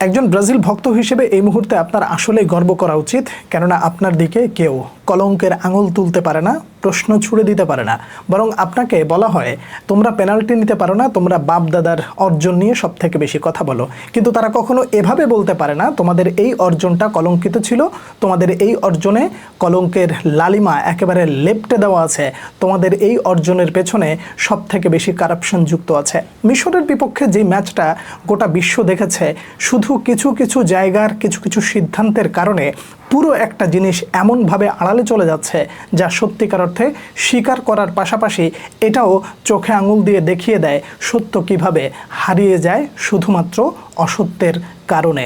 একজন ব্রাজিল ভক্ত হিসেবে এই মুহূর্তে আপনার আসলেই গর্ব করা উচিত, কেননা আপনার দিকে কেউ কলঙ্কের আঙুল তুলতে পারে না, প্রশ্ন ছুড়ে দিতে পারে না। বরং আপনাকে বলা হয় তোমরা পেনাল্টি নিতে পারো না, তোমরা বাপ দাদার অর্জন নিয়ে সব থেকে বেশি কথা বলো। কিন্তু তারা কখনো এভাবে বলতে পারে না তোমাদের এই অর্জনটা কলঙ্কিত ছিল, তোমাদের এই অর্জনে কলঙ্কের লালিমা একেবারে লেপ্টে দেওয়া আছে, তোমাদের এই অর্জনের পেছনে সব থেকে বেশি কারাপশন যুক্ত আছে। মিশরের বিপক্ষে যে ম্যাচটা গোটা বিশ্ব দেখেছে, শুধু কিছু কিছু জায়গার কিছু কিছু সিদ্ধান্তের কারণে পুরো একটা জিনিস এমনভাবে আড়ালে চলে যাচ্ছে যা সত্যিকার অর্থে স্বীকার করার পাশাপাশি এটাও চোখে আঙুল দিয়ে দেখিয়ে দেয় সত্য কিভাবে হারিয়ে যায় শুধুমাত্র অসত্যের কারণে।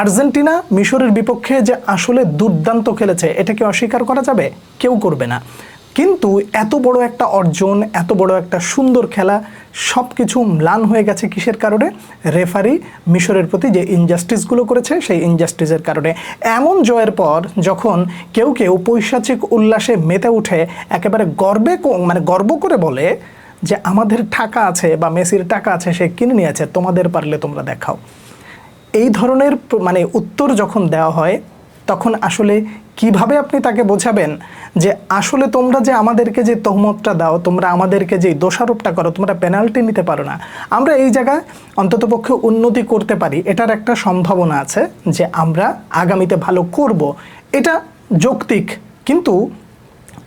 আর্জেন্টিনা মিশরের বিপক্ষে যে আসলে দুর্দান্ত খেলেছে এটা কি অস্বীকার করা যাবে? কেউ করবে না। কিন্তু এত বড় একটা অর্জন, এত বড় একটা সুন্দর খেলা, সব কিছু ম্লান হয়ে গেছে কিসের কারণে? রেফারি মিশরের প্রতি যে ইনজাস্টিসগুলো করেছে সেই ইনজাস্টিসের কারণে। এমন জয়ের পর যখন কেউ কেউ পৈশাচিক উল্লাসে মেতে উঠে একেবারে গর্ব করে বলে যে আমাদের টাকা আছে বা মেসির টাকা আছে, সে কিনে নিয়েছে, তোমাদের পারলে তোমরা দেখাও, এই ধরনের উত্তর যখন দেওয়া হয় তখন আসলে কিভাবে আপনি তাকে বোঝাবেন যে আসলে তোমরা যে আমাদেরকে যে তহমতটা দাও, তোমরা আমাদেরকে যে দোষারোপটা করো, তোমরা পেনাল্টি নিতে পারো না, আমরা এই জায়গায় অন্ততপক্ষে উন্নতি করতে পারি, এটার একটা সম্ভাবনা আছে যে আমরা আগামীতে ভালো করব, এটা যৌক্তিক। কিন্তু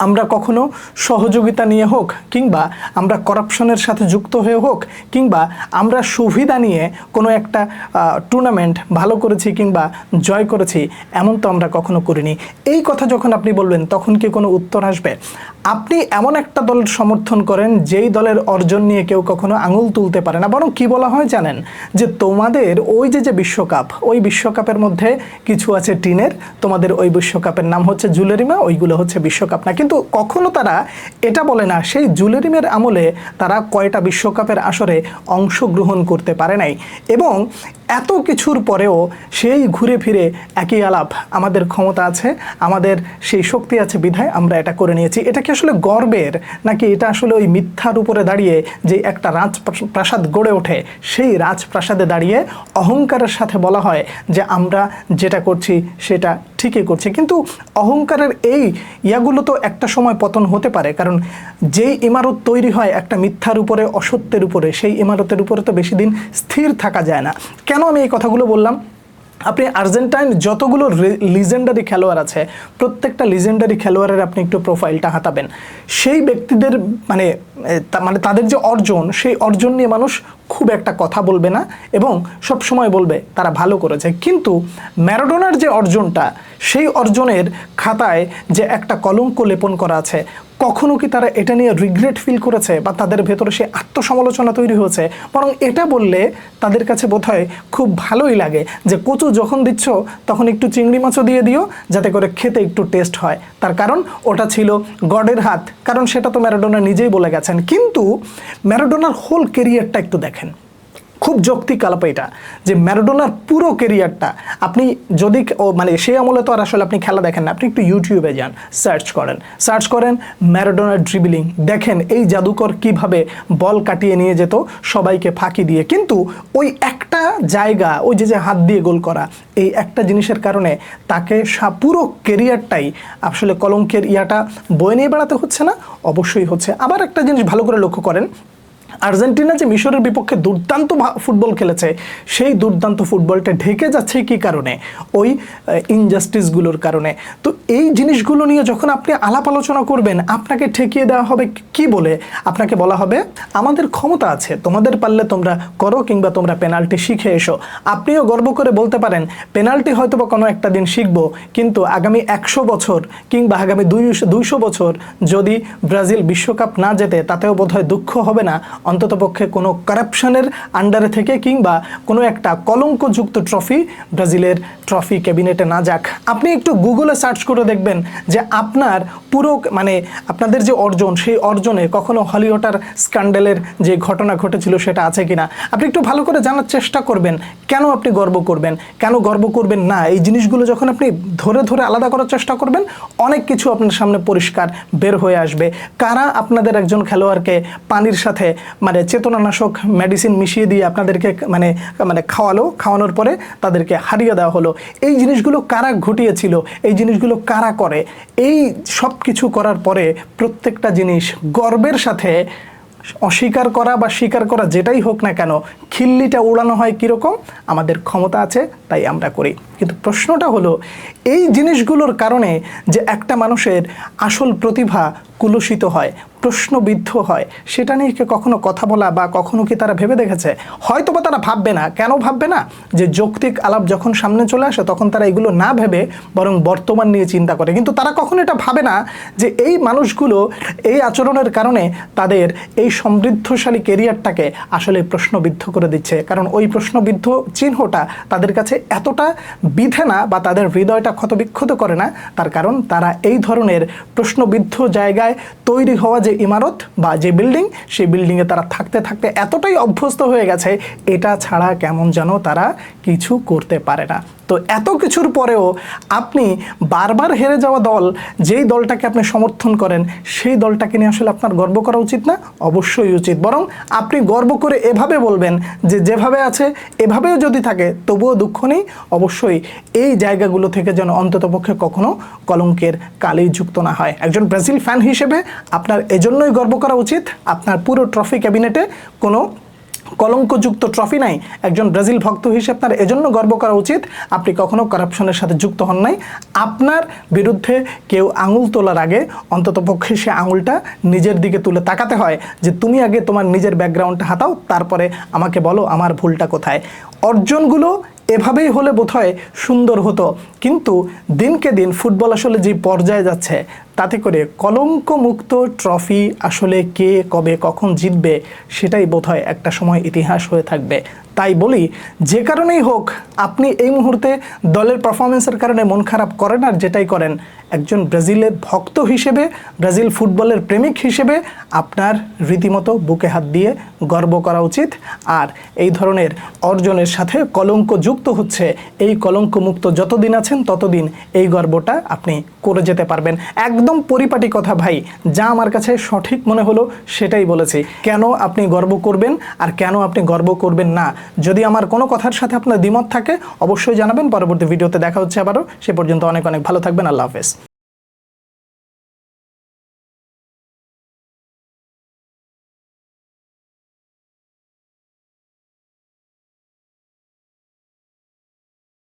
আমরা কখনো সহযোগিতা নিয়ে হোক, কিংবা আমরা করাপশনের সাথে যুক্ত হয়ে হোক, কিংবা আমরা সুবিধা নিয়ে কোনো একটা টুর্নামেন্ট ভালো করেছি কিংবা জয় করেছি, এমন তো আমরা কখনো করিনি। এই কথা যখন আপনি বলবেন তখন কি কোনো উত্তর আসবে? আপনি এমন একটা দলের সমর্থন করেন যেই দলের অর্জন নিয়ে কেউ কখনো আঙুল তুলতে পারে না, বরং কি বলা হয় জানেন? যে তোমাদের ওই যে বিশ্বকাপ, ওই বিশ্বকাপের মধ্যে কিছু আছে টিনের, তোমাদের ওই বিশ্বকাপের নাম হচ্ছে জুলেরিমা, ওইগুলো হচ্ছে বিশ্বকাপ না। কিন্তু কখনো তারা এটা বলে না সেই জুলেরিমের আমলে তারা কয়টা বিশ্বকাপের আসরে অংশগ্রহণ করতে পারে নাই। এবং এত কিছুর পরেও সেই ঘুরে ফিরে একই আলাপ, আমাদের ক্ষমতা আছে, আমাদের সেই শক্তি আছে বিধায় আমরা এটা করে নিয়েছি। এটা কি আসলে গর্বের, নাকি এটা আসলে ওই মিথ্যার উপরে দাঁড়িয়ে যে একটা রাজপ্রাসাদ গড়ে ওঠে, সেই রাজপ্রাসাদে দাঁড়িয়ে অহংকারের সাথে বলা হয় যে আমরা যেটা করছি সেটা ঠিকই করছি? কিন্তু অহংকারের এই ইয়াগুলো তো একটা সময় পতন হতে পারে, কারণ যেই ইমারত তৈরি হয় একটা মিথ্যার উপরে, অসত্যের উপরে, সেই ইমারতের উপরে তো বেশি দিন স্থির থাকা যায় না। কেন আমি এই কথাগুলো বললাম? আপনি আর্জেন্টাইন যতগুলো লিজেন্ডারি খেলোয়াড় আছে, প্রত্যেকটা লিজেন্ডারি খেলোয়াড়ের আপনি একটু প্রোফাইলটা হাতাবেন, সেই ব্যক্তিদের তাদের যে অর্জন, সেই অর্জন নিয়ে মানুষ খুব একটা কথা বলবে না এবং সব সময় বলবে তারা ভালো করেছে। কিন্তু ম্যারাডোনার যে অর্জনটা, সেই অর্জনের খাতায় যে একটা কলঙ্ক লেপন করা আছে, কখনো কি তারা এটা নিয়ে রিগ্রেট ফিল করেছে বা তাদের ভেতরে সে আত্মসমালোচনা তৈরি হয়েছে? বরং এটা বললে তাদের কাছে বোধহয় খুব ভালোই লাগে যে কচু যখন দিচ্ছ তখন একটু চিংড়ি মাছও দিয়ে দিও, যাতে করে খেতে একটু টেস্ট হয়। তার কারণ ওটা ছিল গডের হাত, কারণ সেটা তো ম্যারাডোনা নিজেই বলে গেছেন। কিন্তু ম্যারাডোনার হোল কেরিয়ারটা একটু দেখেন, খুব যৌক্তিক আলাপ এটা, যে ম্যারাডোনার পুরো কেরিয়ারটা আপনি যদি সেই আমলে তো আর আসলে আপনি খেলা দেখেন না, আপনি একটু ইউটিউবে যান, সার্চ করেন ম্যারাডোনার ড্রিবলিং, দেখেন এই জাদুকর কিভাবে বল কাটিয়ে নিয়ে যেত সবাইকে ফাঁকি দিয়ে। কিন্তু ওই একটা জায়গা, ওই যে হাত দিয়ে গোল করা, এই একটা জিনিসের কারণে তাকে পুরো কেরিয়ারটাই আসলে কলঙ্কের ইয়াটা বয়ে নিয়ে বেড়াতে হচ্ছে না? অবশ্যই হচ্ছে। আবার একটা জিনিস ভালো করে লক্ষ্য করেন, আর্জেন্টিনা যে মিশরের বিপক্ষে দুর্দান্ত ফুটবল খেলেছে, সেই দুর্দান্ত ফুটবলটা ঢেকে যাচ্ছে কি কারণে? ওই ইনজাস্টিসগুলোর কারণে। তো এই জিনিসগুলো নিয়ে যখন আপনি আলাপ আলোচনা করবেন, আপনাকে ঠেকিয়ে দেওয়া হবে কি বলে? আপনাকে বলা হবে আমাদের ক্ষমতা আছে, তোমাদের পারলে তোমরা করো, কিংবা তোমরা পেনাল্টি শিখে এসো। আপনিও গর্ব করে বলতে পারেন পেনাল্টি হয়তো বা কোনো একটা দিন শিখবো, কিন্তু আগামী 100 বছর কিংবা আগামী 200 বছর যদি ব্রাজিল বিশ্বকাপ না জেতে, তাতেও বোধহয় দুঃখ হবে না, অন্ততপক্ষে কোনো কারাপশনের আন্ডারে থেকে, কিংবা কোনো একটা কলঙ্কযুক্ত ট্রফি ব্রাজিলের ট্রফি ক্যাবিনেটে না যাক। আপনি একটু গুগলে সার্চ করুন করে দেখবেন যে আপনার পুরো মানে আপনাদের যে অর্জন, সেই অর্জনে কখনো হলিউডার স্ক্যান্ডালের যে ঘটনা ঘটেছিল সেটা আছে কিনা আপনি একটু ভালো করে জানার চেষ্টা করবেন। কেন আপনি গর্ব করবেন, কেন গর্ব করবেন না, এই জিনিসগুলো যখন আপনি ধরে ধরে আলাদা করার চেষ্টা করবেন, অনেক কিছু আপনার সামনে পরিষ্কার বের হয়ে আসবে। কারা আপনাদের একজন খেলোয়াড়কে পানির সাথে মানে চেতনানাশক মেডিসিন মিশিয়ে দিয়ে আপনাদেরকে মানে মানে খাওয়ানোর পরে তাদেরকে হারিয়ে দেওয়া হলো, এই জিনিসগুলো কারা ঘটিয়েছিল, এই জিনিসগুলো কারা করে, এই সব কিছু করার পরে প্রত্যেকটা জিনিস গর্বের সাথে অস্বীকার করা বা স্বীকার করা যেটাই হোক না কেন, খিল্লিটা উড়ানো হয় কীরকম, আমাদের ক্ষমতা আছে তাই আমরা করি। কিন্তু প্রশ্নটা হলো এই জিনিসগুলোর কারণে যে একটা মানুষের আসল প্রতিভা কুলুষিত হয়, প্রশ্নবিদ্ধ হয়, সেটা নিয়ে কি কখনো কথা বলা বা কখনো কি তারা ভেবে দেখেছে? হয়তো বা তারা ভাববে না। কেন ভাববে না? যে যৌক্তিক আলাপ যখন সামনে চলে আসে তখন তারা এগুলো না ভেবে বরং বর্তমান নিয়ে চিন্তা করে। কিন্তু তারা কখনো এটা ভাবে না যে এই মানুষগুলো এই আচরণের কারণে তাদের এই সমৃদ্ধশালী কেরিয়ারটাকে আসলে প্রশ্নবিদ্ধ করে দিচ্ছে। কারণ ওই প্রশ্নবিদ্ধ চিহ্নটা তাদের কাছে এতটা বিধে না বা তাদের হৃদয়টা ক্ষতবিক্ষত করে না, তার কারণ তারা এই ধরনের প্রশ্নবিদ্ধ জায়গায় তৈরি হওয়া যে ইমারত বা যে বিল্ডিং, সেই বিল্ডিংয়ে তারা থাকতে থাকতে এতটাই অভ্যস্ত হয়ে গেছে, এটা ছাড়া কেমন যেন তারা কিছু করতে পারে না। তো এত কিছুর পরেও আপনি বারবার হেরে যাওয়া দল, যেই দলটাকে আপনি সমর্থন করেন, সেই দলটাকে নিয়ে আসলে আপনার গর্ব করা উচিত না? অবশ্যই উচিত। বরং আপনি গর্ব করে এভাবে বলবেন যে যেভাবে আছে এভাবেও যদি থাকে তবুও দুঃখ নেই, অবশ্যই এই জায়গাগুলো থেকে যেন অন্ততপক্ষে কখনো কলঙ্কের কালি যুক্ত না হয়। একজন ব্রাজিল ফ্যান হিসেবে আপনার এজন্যই গর্ব করা উচিত আপনার পুরো ট্রফি ক্যাবিনেটে কোনো কলঙ্কযুক্ত ট্রফি নাই। একজন ব্রাজিল ভক্ত হিসেবে আপনার এজন্য গর্ব করা উচিত আপনি কখনো কারাপশনের সাথে যুক্ত হন নাই। আপনার বিরুদ্ধে কেউ আঙুল তোলার আগে অন্ততপক্ষে সে আঙুলটা নিজের দিকে তুলে তাকাতে হয় যে তুমি আগে তোমার নিজের ব্যাকগ্রাউন্ডটা হাতাও, তারপরে আমাকে বলো আমার ভুলটা কোথায়। অর্জনগুলো এভাবেই হলে বোধহয় সুন্দর হতো, কিন্তু দিনকে দিন ফুটবল আসলে যে পর্যায়ে যাচ্ছে তাতে করে কলঙ্কমুক্ত ট্রফি আসলে কে কবে কখন জিতবে সেটাই বোধহয় একটা সময় ইতিহাস হয়ে থাকবে। তাই বলি, যে কারণেই হোক আপনি এই মুহূর্তে দলের পারফরমেন্সের কারণে মন খারাপ করেন আর যেটাই করেন, একজন ব্রাজিলের ভক্ত হিসেবে, ব্রাজিল ফুটবলের প্রেমিক হিসেবে আপনার রীতিমতো বুকে হাত দিয়ে গর্ব করা উচিত। আর এই ধরনের অর্জনের সাথে কলঙ্ক যুক্ত হচ্ছে, এই কলঙ্কমুক্ত যতদিন আছেন ততদিন এই গর্বটা আপনি করে যেতে পারবেন। একদম পরিপাটি কথা ভাই, যা আমার কাছে সঠিক মনে হলো সেটাই বলেছি। কেন আপনি গর্ব করবেন আর কেন আপনি গর্ব করবেন না, যদি আমার কোনো কথার সাথে আপনার দ্বিমত থাকে অবশ্যই জানাবেন। পরবর্তী ভিডিওতে দেখা হচ্ছে আবারও। সে পর্যন্ত অনেক অনেক ভালো থাকবেন। আল্লাহ হাফেজ।